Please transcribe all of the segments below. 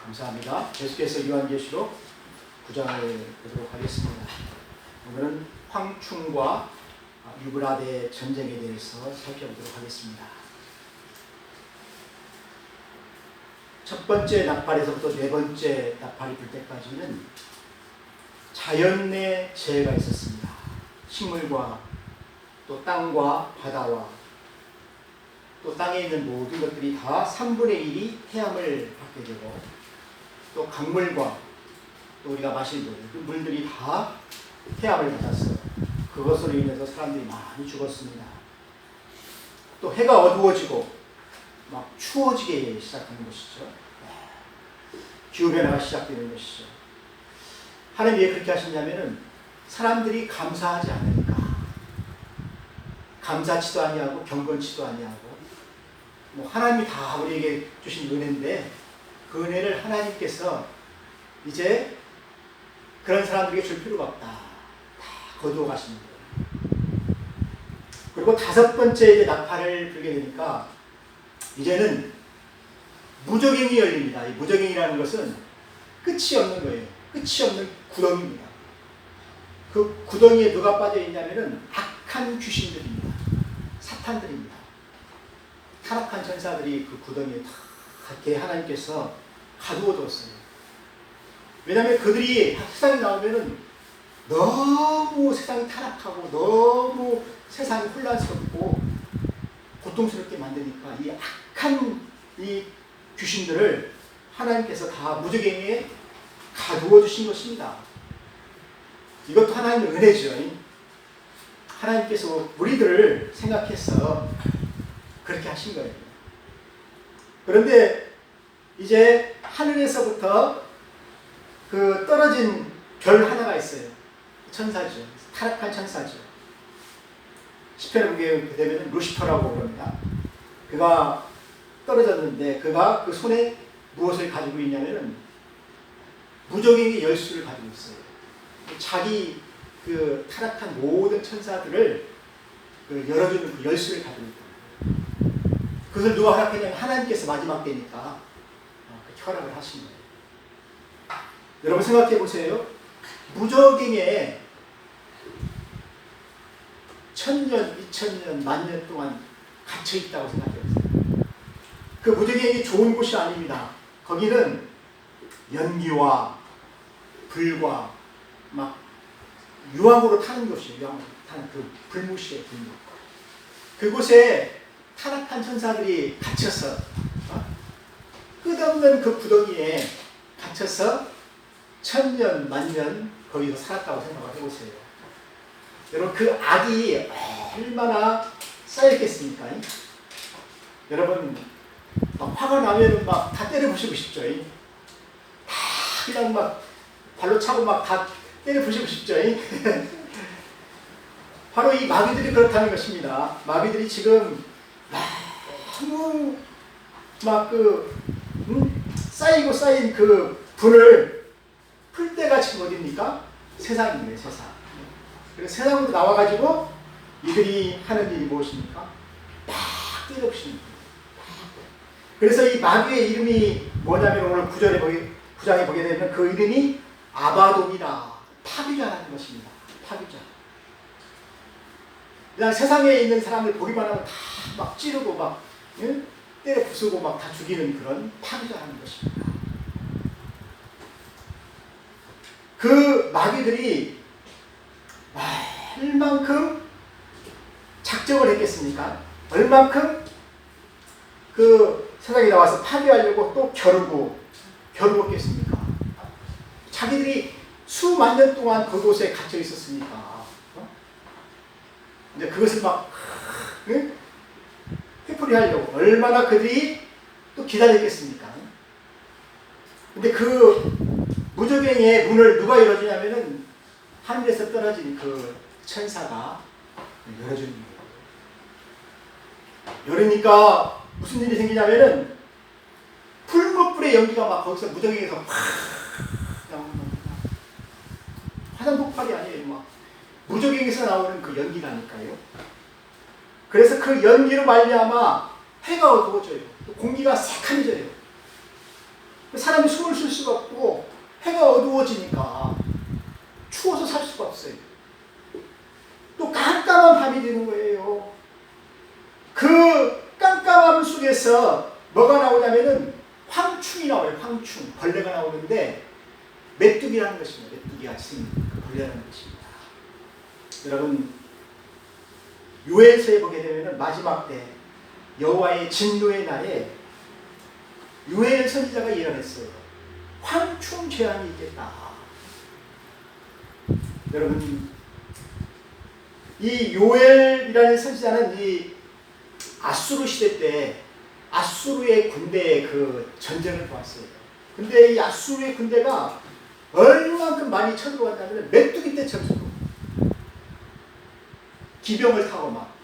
감사합니다. 계속해서 요한계시록 9장을 보도록 하겠습니다. 오늘은 황충과 유브라데 전쟁에 대해서 살펴보도록 하겠습니다. 첫 번째 나팔에서부터 네 번째 나팔이 불 때까지는 자연 내 재해가 있었습니다. 식물과 또 땅과 바다와 또 땅에 있는 모든 것들이 다 3분의 1이 태양을 받게 되고 또 강물과 또 우리가 마실 물, 그 물들이 다 태양을 받았어요. 그것으로 인해서 사람들이 많이 죽었습니다. 또 해가 어두워지고 막 추워지게 시작하는 것이죠. 기후변화가 시작되는 것이죠. 하나님이 왜 그렇게 하셨냐면은 사람들이 감사하지 않으니까. 감사치도 아니하고 경건치도 아니하고 뭐 하나님이 다 우리에게 주신 은혜인데 그 은혜를 하나님께서 이제 그런 사람들에게 줄 필요가 없다. 다 거두어 가시는 거예요. 그리고 다섯 번째 이제 나팔을 불게 되니까 이제는 무저갱이 열립니다. 이 무저갱이라는 것은 끝이 없는 거예요. 끝이 없는 구덩이입니다. 그 구덩이에 누가 빠져 있냐면은 악한 귀신들입니다. 사탄들입니다. 타락한 천사들이 그 구덩이에 다 이렇게 하나님께서 가두어 뒀어요. 왜냐하면 그들이 세상에 나오면은 너무 세상이 타락하고 너무 세상이 혼란스럽고 고통스럽게 만드니까 이 악한 이 귀신들을 하나님께서 다 무저갱이에 가두어 주신 것입니다. 이것도 하나님의 은혜죠. 하나님께서 우리들을 생각해서 그렇게 하신 거예요. 그런데 이제 하늘에서부터 그 떨어진 별 하나가 있어요. 천사죠. 타락한 천사죠. 시편에 보게 되면 루시퍼라고 그럽니다. 그가 떨어졌는데 그가 그 손에 무엇을 가지고 있냐면은 무저갱이 열쇠를 가지고 있어요. 자기 그 타락한 모든 천사들을 그 열어주는 그 열쇠를 가지고 있다. 그것을 누가 허락했냐면 하나님께서 마지막 때니까 허락을 하신 거예요. 여러분 생각해 보세요. 무저갱에 1000년, 2000년, 만년 동안 갇혀 있다고 생각해 보세요. 그 무저갱이 좋은 곳이 아닙니다. 거기는 연기와 불과 막 유황으로 타는 곳이에요. 유황으로 타는 그 불무시의 불무. 그곳에 타락한 천사들이 갇혀서 끝없는 그 구덩이에 갇혀서 1000년, 만년 거기서 살았다고 생각을 해보세요. 여러분 그 악이 얼마나 쌓였겠습니까? 여러분 막 화가 나면 막 다 때려부시고 싶죠. 다 그냥 막 발로 차고 막 다 때려부시고 싶죠. 바로 이 마귀들이 그렇다는 것입니다. 마귀들이 지금 너무 막 쌓이고 쌓인 그 분을 풀 때가 지금 어딥니까? 세상이에요, 세상. 그래서 세상으로 나와가지고 이들이 하는 일이 무엇입니까? 막 때려부시는 거예요. 그래서 이 마귀의 이름이 뭐냐면 오늘 9장에 보게 되면 그 이름이 아바돔이라 파비자라는 것입니다. 파비자. 그냥 세상에 있는 사람들 보기만 하면 다 막 찌르고 막 때려 부수고 막 다 죽이는 그런 파비자라는 것입니다. 그 마귀들이 얼만큼 작정을 했겠습니까? 얼만큼 그 세상에 나와서 파괴하려고 또 겨루었겠습니까? 자기들이 수만 년 동안 그곳에 갇혀 있었으니까 이제 그것을 막 회풀이하려고 얼마나 그들이 또 기다렸겠습니까? 근데 그 무저갱이의 문을 누가 열어주냐면은 하늘에서 떨어진 그 천사가 열어주는 거예요. 열으니까 무슨 일이 생기냐면은 풀무불의 연기가 막 거기서 무저갱이에서 확 나오는 겁니다. 화산 폭발이 아니에요. 막 무저갱이에서 나오는 그 연기라니까요. 그래서 그 연기로 말미암아 해가 어두워져요. 공기가 새카매져요. 사람이 숨을 쉴 수가 없고 해가 어두워지니까 추워서 살 수가 없어요. 또 깜깜한 밤이 되는 거예요. 그 깜깜함 속에서 뭐가 나오냐면은 황충이 나와요. 황충. 벌레가 나오는데 메뚜기라는 것입니다. 메뚜기가 생긴 그 벌레라는 것입니다. 여러분, 요엘서에 보게 되면은 마지막 때 여호와의 진노의 날에 요엘 선지자가 예언했어요. 황충 재앙이 있겠다. 여러분, 이 요엘이라는 선지자는 이 아수르 시대 때 아수르의 군대의 그 전쟁을 보았어요. 근데 이 아수르의 군대가 얼마만큼 많이 쳐들어왔냐면 메뚜기 떼처럼 기병을 타고 막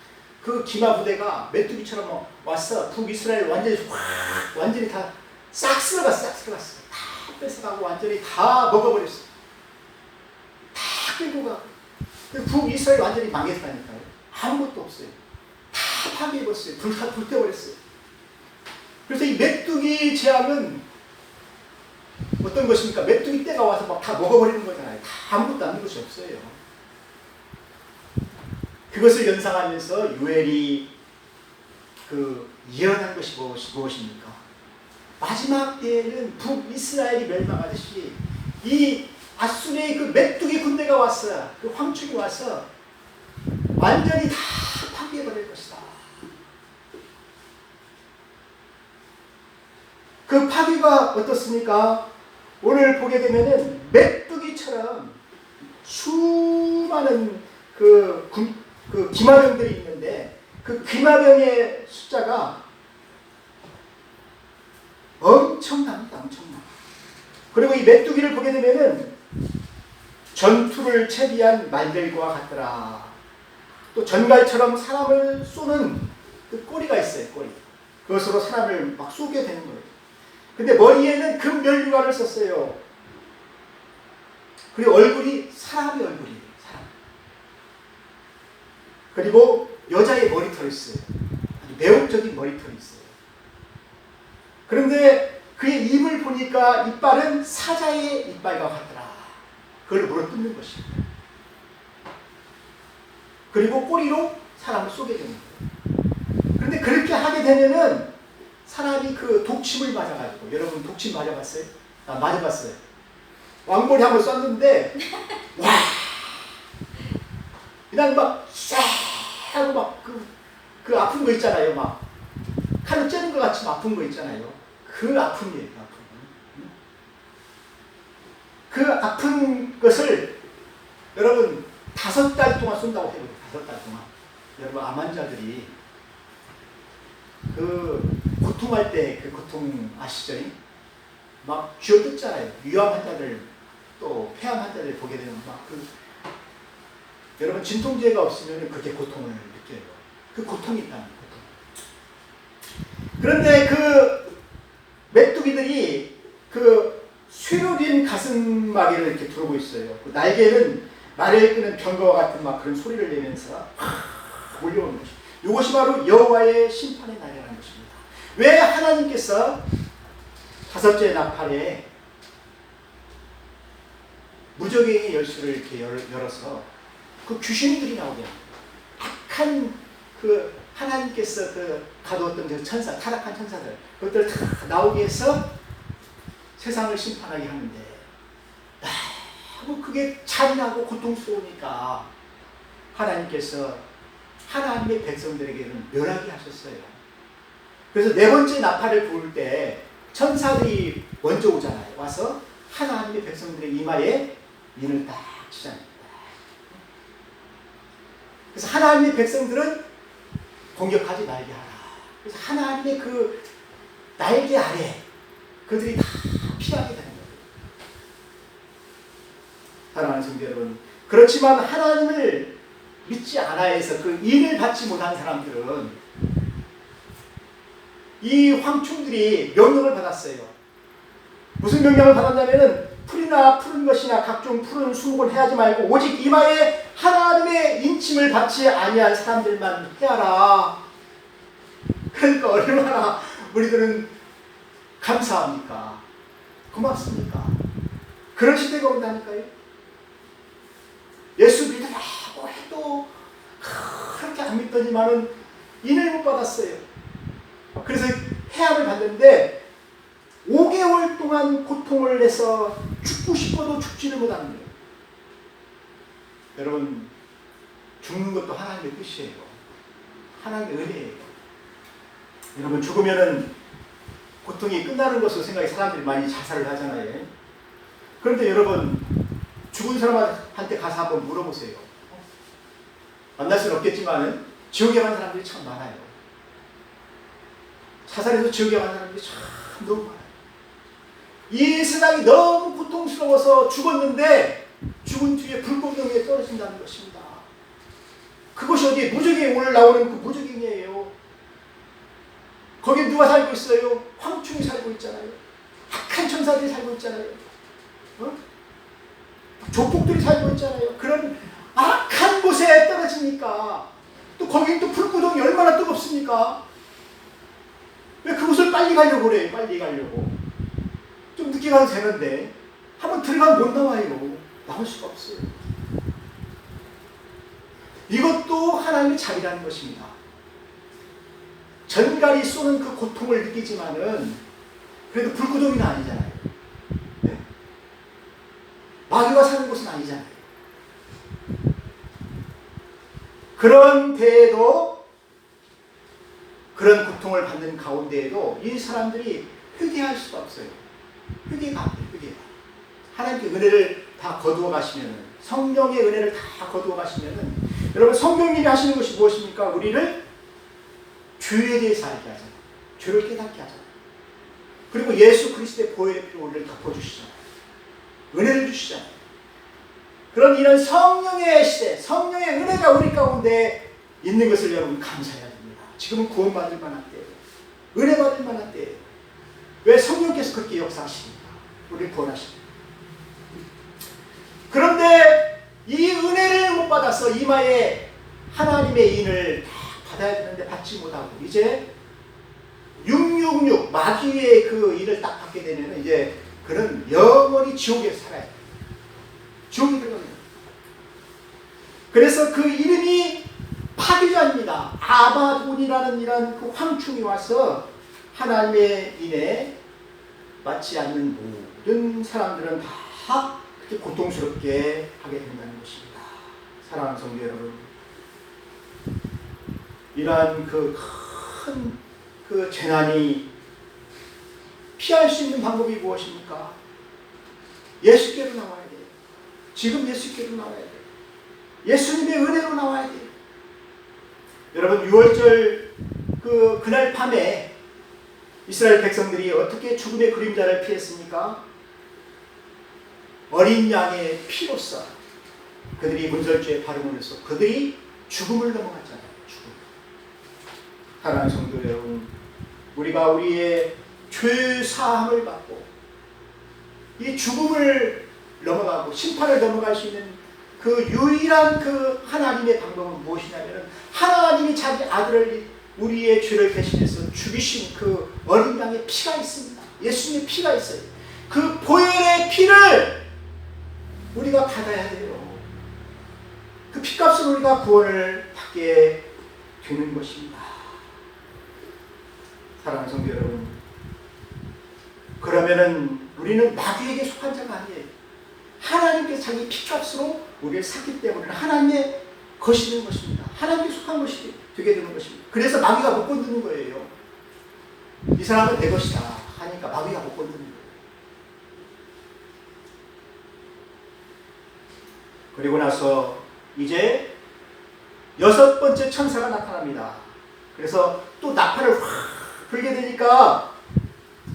그 기마 부대가 메뚜기처럼 와서 북이스라엘 완전히 다 싹 쓸어갔어. 다 뺏어가고 완전히 다 먹어버렸어. 다 끌고 가고. 북이스라엘 완전히 망했다니까요. 아무것도 없어요. 다 파괴해버렸어요. 불태워버렸어요. 그래서 이 메뚜기 재앙은 어떤 것입니까? 메뚜기 떼가 와서 막 다 먹어버리는 거잖아요. 다 아무것도 남는 것이 없어요. 그것을 연상하면서 요엘이 그 예언한 것이 무엇입니까? 마지막 때에는 북이스라엘이 멸망하듯이 이 아수르의 그 메뚜기 군대가 왔어. 그 황충이 와서 완전히 다 파괴해버릴 것이다. 그 파괴가 어떻습니까? 오늘 보게 되면은 메뚜기처럼 수많은 그 기마병들이 있는데 그 기마병의 숫자가 엄청납니다. 엄청나. 그리고 이 메뚜기를 보게 되면은 전투를 채비한 말들과 같더라. 또 전갈처럼 사람을 쏘는 그 꼬리가 있어요. 꼬리. 그것으로 사람을 막 쏘게 되는 거예요. 근데 머리에는 금면류관을 썼어요. 그리고 얼굴이 사람의 얼굴이에요. 사람. 그리고 여자의 머리털이 있어요. 아주 매혹적인 머리털이 있어요. 그런데 그의 입을 보니까 이빨은 사자의 이빨과 같더라. 그걸 물어뜯는 것입니다. 그리고 꼬리로 사람을 쏘게 되는 거예요. 그런데 그렇게 하게 되면은 사람이 그 독침을 맞아가지고, 여러분 독침 맞아봤어요? 나 맞아봤어요. 왕머리 한번 쐈는데 와 그냥 막 쎄 하고 막 그 아픈 거 있잖아요. 막 칼로 째는 것 같이 아픈 거 있잖아요. 그 아픔이에요. 그 아픈 것을 여러분 5달 동안 쏜다고 해요. 5달 동안. 여러분 암 환자들이 그 고통할 때 그 고통 아시죠? 막 쥐어뜯잖아요. 위암 환자들 또 폐암 환자들 보게 되면 막 여러분 진통제가 없으면 그렇게 고통을 느껴요. 그 고통이 있다는 고통. 그런데 그 메뚜기들이 그 쇠로린 가슴마개를 이렇게 두르고 있어요. 그 날개는 말을 끄는 병거와 같은 막 그런 소리를 내면서 몰려오는 것입니다. 이것이 바로 여호와의 심판의 날이라는 것입니다. 왜 하나님께서 5째 나팔에 무적의 열쇠를 이렇게 열어서 그 귀신들이 나오게 합니다. 악한 그 하나님께서 그 가두었던 그 천사, 타락한 천사들, 그것들 다 나오게 해서 세상을 심판하게 하는데 너무 그게 잔인하고 고통스러우니까 하나님께서 하나님의 백성들에게는 멸하게 하셨어요. 그래서 4번째 나팔을 부을 때 천사들이 먼저 오잖아요. 와서 하나님의 백성들의 이마에 민을 딱 치잖아요. 그래서 하나님의 백성들은 공격하지 말게 하라. 그래서 하나님의 그 날개 아래 그들이 다 피하게 되는 거예요. 사랑하는 성도 여러분, 그렇지만 하나님을 믿지 않아 해서 그 인을 받지 못한 사람들은 이 황충들이 명령을 받았어요. 무슨 명령을 받았냐면은 풀이나 푸른 것이나 각종 푸른 수목을 해하지 말고 오직 이마에 하나님의 인침을 받지 아니한 사람들만 해하라. 그러니까 얼마나 우리들은 감사합니까? 고맙습니까? 그런 시대가 온다니까요. 예수 믿으라고 해도 그렇게 안 믿더니만은 인을 못 받았어요. 그래서 해함을 받는데 5개월 동안 고통을 내서 죽고 싶어도 죽지를 못하는 거예요. 여러분, 죽는 것도 하나님의 뜻이에요. 하나님의 은혜예요. 여러분, 죽으면은 고통이 끝나는 것으로 생각해 사람들이 많이 자살을 하잖아요. 그런데 여러분, 죽은 사람한테 가서 한번 물어보세요. 만날 수는 없겠지만 지옥에 간 사람들이 참 많아요. 자살해서 지옥에 간 사람들이 참 너무 많아요. 이 세상이 너무 고통스러워서 죽었는데 죽은 뒤에 불공평에 떨어진다는 것입니다. 그것이 어디에 무적에 오늘 나오는 그 무적행이에요. 거기 누가 살고 있어요? 황충이 살고 있잖아요. 악한 천사들이 살고 있잖아요. 조폭들이 살고 있잖아요. 그런 악한 곳에 떨어지니까 또 거긴 또 불구덩이 얼마나 뜨겁습니까? 왜 그곳을 빨리 가려고 그래요? 빨리 가려고. 좀 늦게 가도 되는데 한번 들어가면 못 나와요. 나올 수가 없어요. 이것도 하나님의 자비라는 것입니다. 전갈이 쏘는 그 고통을 느끼지만은 그래도 불구덩이는 아니잖아요. 네. 마귀가 사는 곳은 아니잖아요. 그런데에도 그런 고통을 받는 가운데에도 이 사람들이 회개할 수가 없어요. 회개가 안 돼요. 회개가. 하나님께 은혜를 다 거두어 가시면은, 성령의 은혜를 다 거두어 가시면은, 여러분, 성령님이 하시는 것이 무엇입니까? 우리를 죄에 대해서 알게 하잖아요. 죄를 깨닫게 하잖아요. 그리고 예수 그리스도의 보혈의 피로 우리를 덮어주시잖아요. 은혜를 주시잖아요. 그런 이런 성령의 시대, 성령의 은혜가 우리 가운데 있는 것을 여러분 감사해야 됩니다. 지금은 구원받을 만한 때예요. 은혜 받을 만한 때예요. 왜? 성령께서 그렇게 역사하십니까? 우리를 구원하십니다. 그런데 이 은혜를 못 받아서 이마에 하나님의 인을 다 받아야 되는데 받지 못하고 이제 666 마귀의 그 일을 딱 받게 되면 이제 그는 영원히 지옥에서 살아야 돼요. 지옥에 들어갑니다. 그래서 그 이름이 파괴자입니다. 아바돈이라는 이런 그 황충이 와서 하나님의 인에 맞지 않는 모든 사람들은 다 그렇게 고통스럽게 하게 된다는 것입니다. 사랑하는 성도 여러분, 이러한 그 큰 그 재난이 피할 수 있는 방법이 무엇입니까? 예수께로 나와야 돼요. 지금 예수께로 나와야 돼요. 예수님의 은혜로 나와야 돼요. 여러분, 6월절 그날 밤에 이스라엘 백성들이 어떻게 죽음의 그림자를 피했습니까? 어린 양의 피로써 그들이 문설주에 발음을 해서 그들이 죽음을 넘어갔잖아요. 죽음. 사랑하는 성도 여러분, 우리가 우리의 죄 사함을 받고 이 죽음을 넘어가고 심판을 넘어갈 수 있는 그 유일한 그 하나님의 방법은 무엇이냐면 하나님이 자기 아들을 우리의 죄를 대신해서 죽이신 그 어린 양의 피가 있습니다. 예수님의 피가 있어요. 그 보혈의 피를 우리가 받아야 돼요. 그 피값으로 우리가 구원을 받게 되는 것입니다. 사랑하는 성도 여러분, 그러면은 우리는 마귀에게 속한 자가 아니에요. 하나님께서 자기 피값으로 우리를 샀기 때문에 하나님의 것이 되는 것입니다. 하나님께 속한 것이 되게 되는 것입니다. 그래서 마귀가 못 건드는 거예요. 이 사람은 내 것이다 하니까 마귀가 못 건드는 거예요. 그리고 나서 이제 6번째 천사가 나타납니다. 그래서 또 나팔을 확 불게 되니까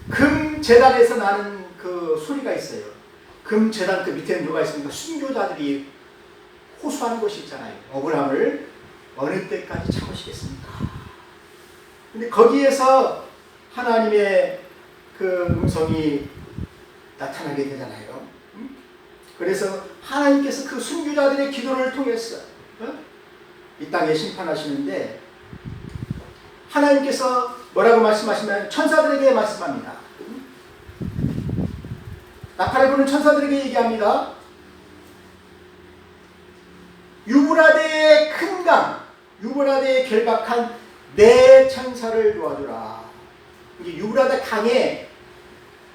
금제단에서 나는 그 소리가 있어요. 금제단 그 밑에 누가 있습니까? 순교자들이 호소하는 것이 있잖아요. 억울함을 어느 때까지 참으시겠습니까? 근데 거기에서 하나님의 그 음성이 나타나게 되잖아요. 그래서 하나님께서 그 순교자들의 기도를 통해서 이 땅에 심판하시는데 하나님께서 뭐라고 말씀하시면 천사들에게 말씀합니다. 나팔을 부는 천사들에게 얘기합니다. 유브라데의 큰 강, 유브라데에 결박한 내 천사를 도와주라. 이게 유브라데 강에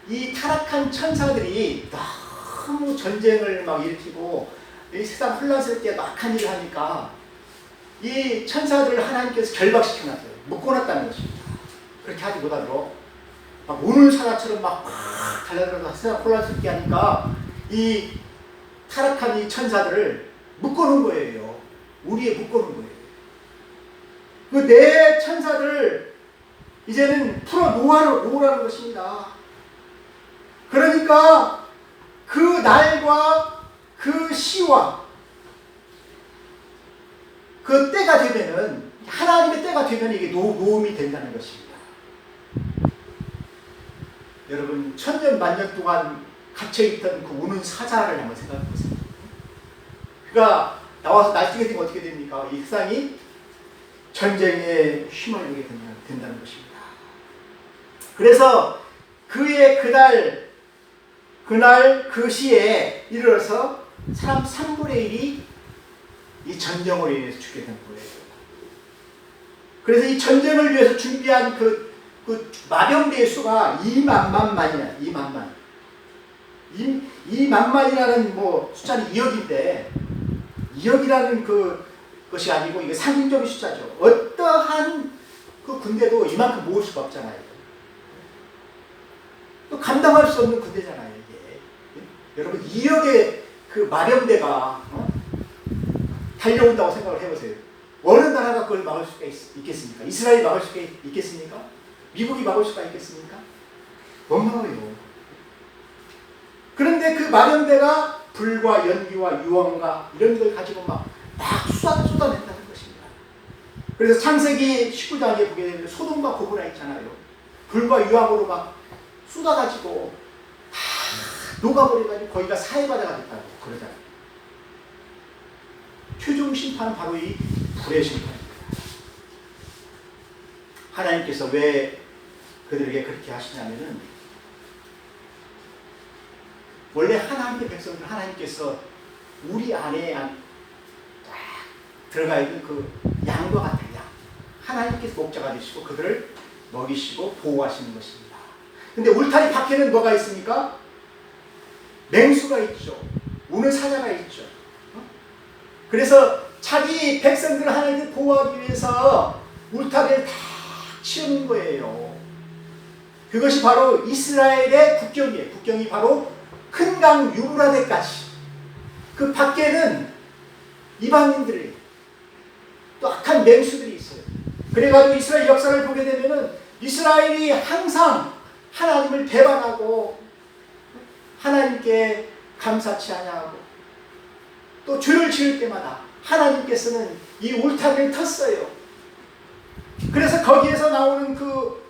이 타락한 천사들이 너무 전쟁을 막 일으키고 이 세상 혼란스럽게 막한 일을 하니까 이 천사들을 하나님께서 결박시켜놨어요. 묶어놨다는 것입니다. 그렇게 하지 못하도록 막 우는 사자처럼 막 달려들어서 세상 혼란스럽게 하니까 이 타락한 이 천사들을 묶어놓은 거예요. 우리에 묶어놓은 거예요. 그 내 천사들을 이제는 풀어 놓으라는 것입니다. 그러니까 그 날과 그 시와 그 때가 되면은, 하나님의 때가 되면 이게 노음이 된다는 것입니다. 여러분, 천년 만년 동안 갇혀있던 그 우는 사자를 한번 생각해 보세요. 그가 나와서 날뛰게 되면 어떻게 됩니까? 이 세상이 전쟁에 휘말리게 된다는 것입니다. 그래서 그의 그날 그 시에 이르러서 사람 3분의 1이 이 전쟁으로 인해서 죽게 된 거예요. 그래서 이 전쟁을 위해서 준비한 그 마병대의 수가 2만만이야. 2만만이라는 뭐 숫자는 2억인데 2억이라는 그것이 아니고 이게 상징적인 숫자죠. 어떠한 그 군대도 이만큼 모을 수가 없잖아요. 또 감당할 수 없는 군대잖아요, 이게. 여러분, 2억의 그 마병대가 달려온다고 생각을 해보세요. 어느 나라가 그걸 막을 수가 있겠습니까? 이스라엘이 막을 수가 있겠습니까? 미국이 막을 수가 있겠습니까? 못 막아요. 그런데 그 마병대가 불과 연기와 유황과 이런 걸 가지고 막 쏟아낸다는 것입니다. 그래서 창세기 19장에 보게 되면 소돔과 고모라 있잖아요. 불과 유황으로 막 쏟아가지고 다 녹아버려가지고 거기가 사해바다가 됐다고 그러잖아요. 최종 심판은 바로 이 불의 심판입니다. 하나님께서 왜 그들에게 그렇게 하시냐면은, 원래 하나님의 백성들, 하나님께서 우리 안에 딱 들어가 있는 그 양과 같은 양, 하나님께서 목자가 되시고 그들을 먹이시고 보호하시는 것입니다. 근데 울타리 밖에는 뭐가 있습니까? 맹수가 있죠. 우는 사자가 있죠. 그래서 자기 백성들을 하나님께 보호하기 위해서 울타리를 다 치우는 거예요. 그것이 바로 이스라엘의 국경이에요. 국경이 바로 큰 강 유브라데까지. 그 밖에는 이방인들이, 또 악한 맹수들이 있어요. 그래가지고 이스라엘 역사를 보게 되면은 이스라엘이 항상 하나님을 배반하고 하나님께 감사치 아니하고 또 죄를 지을 때마다 하나님께서는 이 울타리를 텄어요. 그래서 거기에서 나오는 그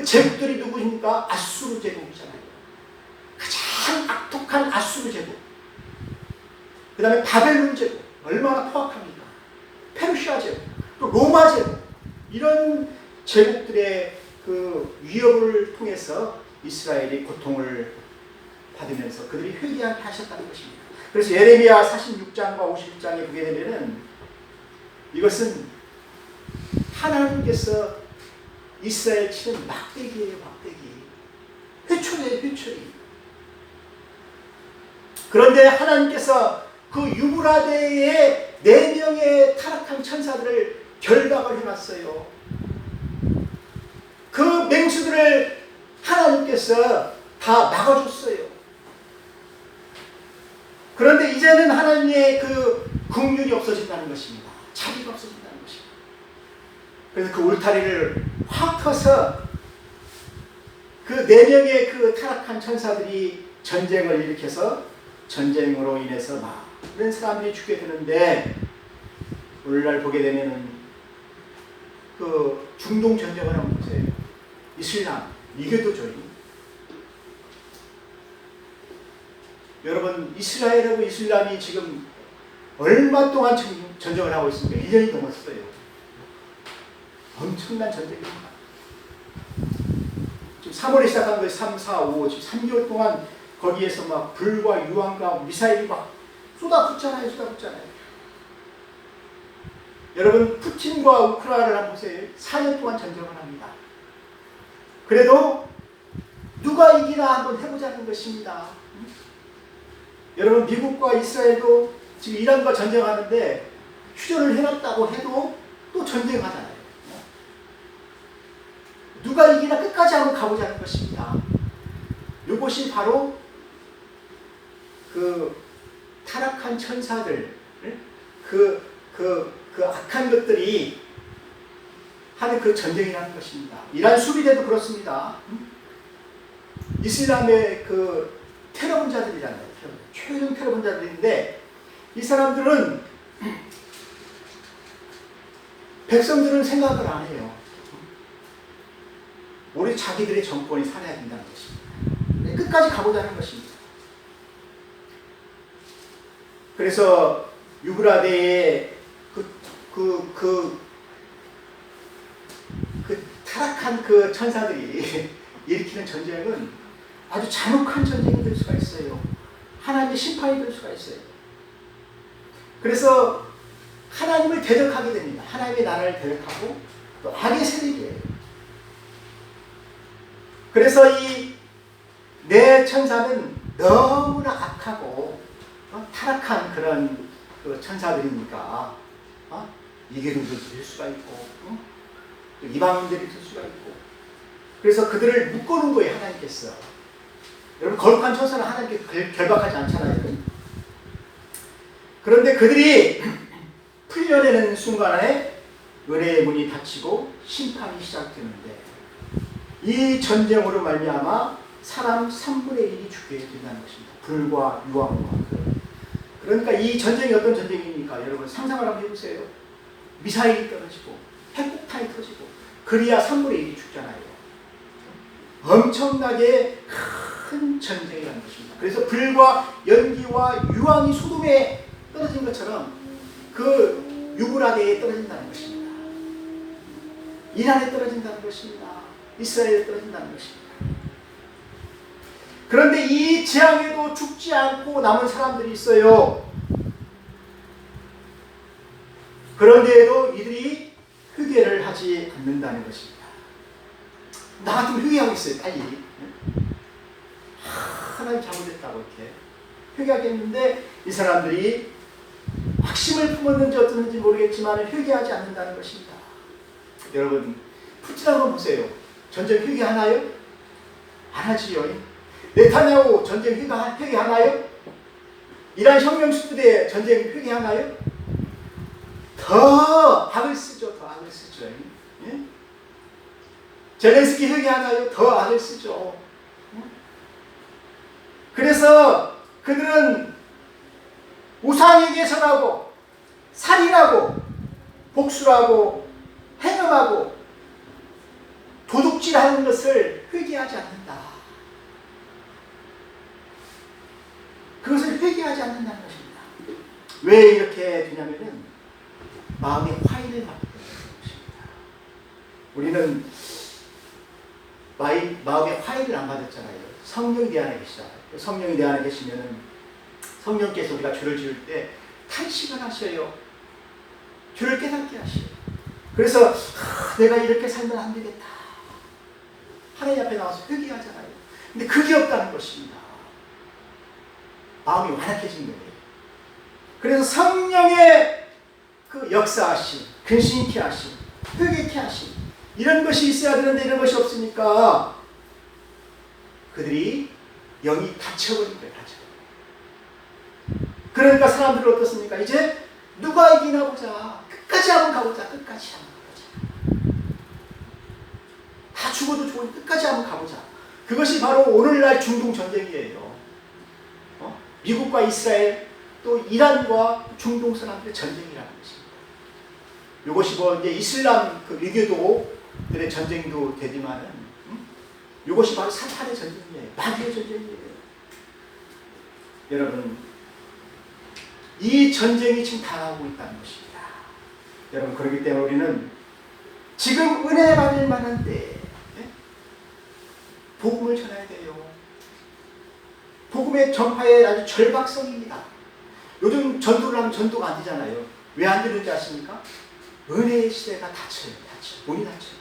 제국들이 누구입니까? 아수르 제국이잖아요. 가장 악독한 아수르 제국. 그 다음에 바벨론 제국. 얼마나 포악합니까? 페르시아 제국. 또 로마 제국. 이런 제국들의 그 위협을 통해서 이스라엘이 고통을 받으면서 그들이 회개하게 하셨다는 것입니다. 그래서 예레미야 46장과 51장에 보게 되면은 이것은 하나님께서 이스라엘 치는 막대기예요, 막대기. 회초리예요, 회초리. 그런데 하나님께서 그 유브라데의 4명의 타락한 천사들을 결박을 해놨어요. 그 맹수들을 하나님께서 다 막아줬어요. 그런데 이제는 하나님의 그 긍휼이 없어진다는 것입니다. 자비가 없어진다는 것입니다. 그래서 그 울타리를 확 터서 그 4명의 그 타락한 천사들이 전쟁을 일으켜서 전쟁으로 인해서 많은 사람들이 죽게 되는데, 오늘날 보게 되면은 그 중동 전쟁을 한번 보세요. 이슬람, 이교도죠. 여러분, 이스라엘하고 이슬람이 지금 얼마 동안 전쟁을 하고 있습니까? 1년이 넘었어요. 엄청난 전쟁입니다. 지금 3월에 시작한 거예요. 3, 4, 5 지금 3개월 동안 거기에서 막 불과 유황과 미사일이 막 쏟아붓잖아요. 여러분 푸틴과 우크라이나를 한번 보세요. 4년 동안 전쟁을 합니다. 그래도 누가 이기나 한번 해보자는 것입니다. 여러분 미국과 이스라엘도 지금 이란과 전쟁하는데 휴전을 해놨다고 해도 또 전쟁하잖아요. 누가 이기나 끝까지 한번 가보자는 것입니다. 이것이 바로 그 타락한 천사들, 그 악한 것들이 하는 그 전쟁이라는 것입니다. 이란 수비대도 그렇습니다. 이슬람의 그 테러분자들이잖아요. 최종 테러분자들인데 이 사람들은 백성들은 생각을 안 해요. 우리 자기들의 정권이 살아야 된다는 것입니다. 끝까지 가보자는 것입니다. 그래서 유브라데의 그 타락한 그 천사들이 일으키는 전쟁은 아주 잔혹한 전쟁이 될 수가 있어요. 하나님의 심판이 될 수가 있어요. 그래서 하나님을 대적하게 됩니다. 하나님의 나라를 대적하고 또 악의 세력이에요. 그래서 이 내 천사는 너무나 악하고 타락한 그런 그 천사들이니까 이계도들이 될 수가 있고 또 이방인들이 될 수가 있고 그래서 그들을 묶어놓은 거예요. 하나님께서. 여러분 거룩한 천사는 하나님께 결박하지 않잖아요. 그런데 그들이 풀려내는 순간에 은혜의 문이 닫히고 심판이 시작되는데 이 전쟁으로 말미암아 사람 3분의 1이 죽게 된다는 것입니다. 불과 유황과 그러니까 이 전쟁이 어떤 전쟁입니까? 여러분 상상을 한번 해보세요. 미사일이 떨어지고 핵폭탄이 터지고 그리야 3분의 1이 죽잖아요. 엄청나게 큰 전쟁이라는 것입니다. 그래서 불과 연기와 유황이 소돔에 떨어진 것처럼 그 유브라데에 떨어진다는 것입니다. 이란에 떨어진다는 것입니다. 이스라엘에 떨어진다는 것입니다. 그런데 이 재앙에도 죽지 않고 남은 사람들이 있어요. 그런데도 이들이 회개를 하지 않는다는 것입니다. 나 같으면 회개하고 있어요. 빨리. 하나님 잘못했다고 이렇게 회개하겠는데 이 사람들이 확심을 품었는지 어떻는지 모르겠지만 회개하지 않는다는 것입니다. 여러분 푸틴 한번 보세요. 전쟁 회개하나요? 안 하지요. 네타냐후 전쟁 회개하나요? 이란 혁명수부대 전쟁 회개하나요? 더 악을 쓰죠. 더 악을 쓰죠. 예? 젤렌스키 회개하나요? 더 악을 쓰죠. 그래서 그들은 우상에게 절하고 살인하고 복수하고 행음하고 도둑질하는 것을 회개하지 않는다. 그것을 회개하지 않는다는 것입니다. 왜 이렇게 되냐면은 마음의 화인을 받기 때문에 것입니다. 우리는 마음의 화인을 안 받았잖아요. 성령이 내 안에 계시잖아요. 성령이 내 안에 계시면은 성령께서 우리가 죄를 지을 때 탄식을 하셔요. 죄를 깨닫게 하셔요. 그래서 내가 이렇게 살면 안 되겠다. 하나님 앞에 나와서 회개하잖아요. 근데 그게 없다는 것입니다. 마음이 완악해진 거예요. 그래서 성령의 그 역사하심, 근신케 하심, 회개케 하심 이런 것이 있어야 되는데 이런 것이 없으니까 그들이 영이 닫혀버린 거예요. 그러니까 사람들은 어떻습니까? 이제 누가 이기나 보자. 끝까지 한번 가보자. 끝까지 한번 가보자. 다 죽어도 좋으니 끝까지 한번 가보자. 그것이 바로 오늘날 중동 전쟁이에요. 미국과 이스라엘 또 이란과 중동 사람들의 전쟁이라는 것입니다. 이것이 뭐 이제 이슬람 그 위교도들의 전쟁도 되지만은 이것이 바로 사탄의 전쟁이에요. 마귀의 전쟁이에요. 여러분 이 전쟁이 지금 당하고 있다는 것입니다. 여러분 그렇기 때문에 우리는 지금 은혜 받을 만한 때 복음을 전해야 돼요. 복음의 전파의 아주 절박성입니다. 요즘 전도를 하면 전도가 안 되잖아요. 왜 안 되는지 아십니까? 은혜의 시대가 닫혀요. 문이 닫혀요.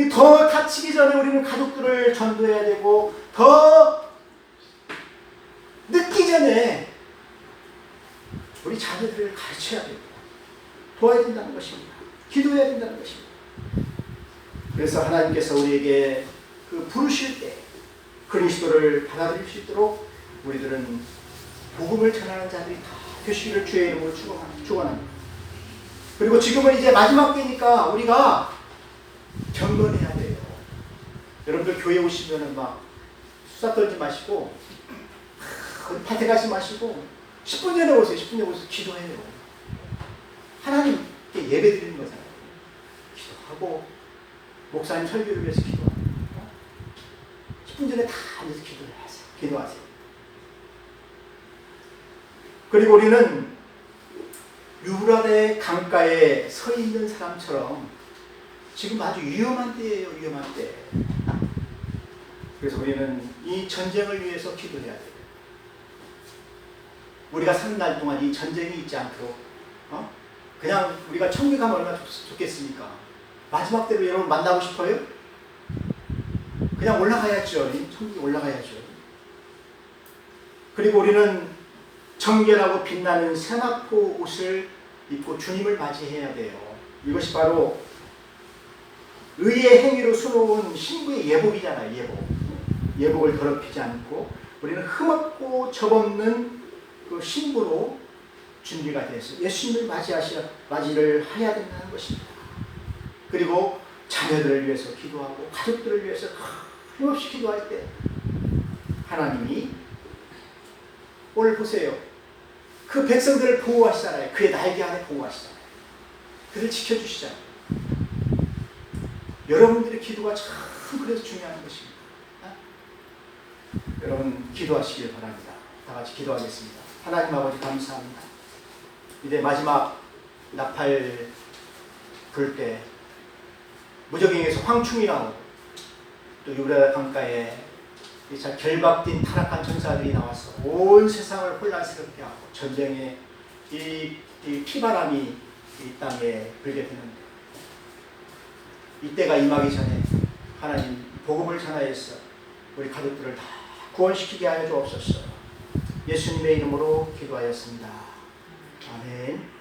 더 닫히기 전에 우리는 가족들을 전도해야 되고, 더 늦기 전에 우리 자녀들을 가르쳐야 됩니다. 도와야 된다는 것입니다. 기도해야 된다는 것입니다. 그래서 하나님께서 우리에게 그 부르실 때 그리스도를 받아들일 수 있도록 우리들은 복음을 전하는 자들이 다 되시기를 주의 이름으로 축원합니다. 그리고 지금은 이제 마지막 때니까 우리가 경건해야 돼요. 여러분들 교회 오시면은 막 수다 떨지 마시고, 밭에 가지 마시고 10분 전에 오세요. 10분 전에 오셔서 기도해요. 하나님께 예배 드리는 거잖아요. 기도하고 목사님 설교를 위해서 기도하고 10분 전에 다 앉아서 기도를 하세요. 기도하세요. 그리고 우리는 유브라데 강가에 서 있는 사람처럼 지금 아주 위험한 때예요. 위험한 때. 그래서 우리는 이 전쟁을 위해서 기도해야 돼요. 우리가 사는 날 동안 이 전쟁이 있지 않도록 그냥 우리가 천국 가면 얼마나 좋겠습니까? 마지막 때로 여러분 만나고 싶어요? 그냥 올라가야죠. 천국에 올라가야죠. 그리고 우리는 정결하고 빛나는 세마포 옷을 입고 주님을 맞이해야 돼요. 이것이 바로 의의 행위로 수놓은 신부의 예복이잖아요. 예복을 더럽히지 않고 우리는 흠없고 접없는 그 신부로 준비가 돼서 예수님을 맞이를 해야 된다는 것입니다. 그리고 자녀들을 위해서 기도하고 가족들을 위해서 힘없이 기도할 때 하나님이 오늘 보세요. 그 백성들을 보호하시잖아요. 그의 날개 아래 보호하시잖아요. 그를 지켜주시잖아요. 여러분들의 기도가 참 그래서 중요한 것입니다. 여러분 기도하시길 바랍니다. 다 같이 기도하겠습니다. 하나님 아버지 감사합니다. 이제 마지막 나팔 불 때 무적행에서 황충이 나오고 또 유브라데 강가에 이 결박된 타락한 천사들이 나와서 온 세상을 혼란스럽게 하고 전쟁의 이 피바람이 이 땅에 불게 되는데 이때가 임하기 전에 하나님 복음을 전하여서 우리 가족들을 다 구원시키게 하여 주옵소서. 예수님의 이름으로 기도하였습니다. 아멘.